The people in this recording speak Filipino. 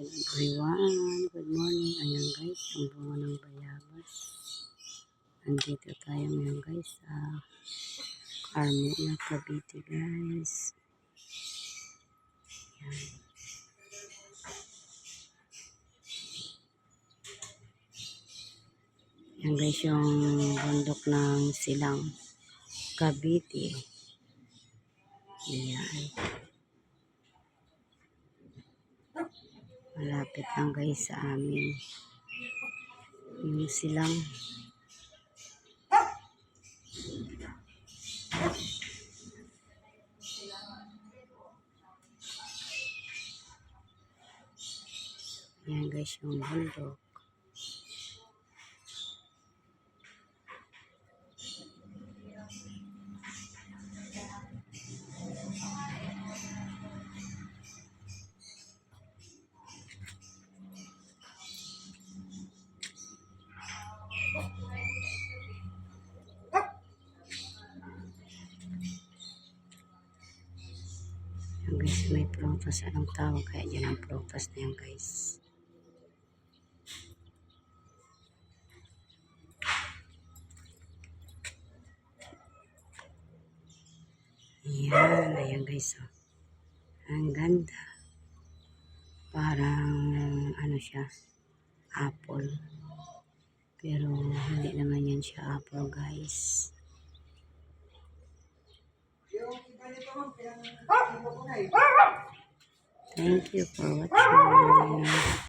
everyone, good morning. Ayan guys, ang bunga ng bayabas. Nandito tayo ngayon guys sa Carmona, Cavite guys. Ayan. Ayan guys yung bundok ng Silang, Cavite. Ayan. Malapit lang guys sa amin. Yung Silang. Ayan guys yung bundok. Ayan guys, may prutas. Anong tawag kaya dyan ang prutas na yan guys? Ayan, ayan guys. Oh. Ang ganda. Parang ano siya, apple. Pero hindi naman yan siya apple guys. Thank you for watching.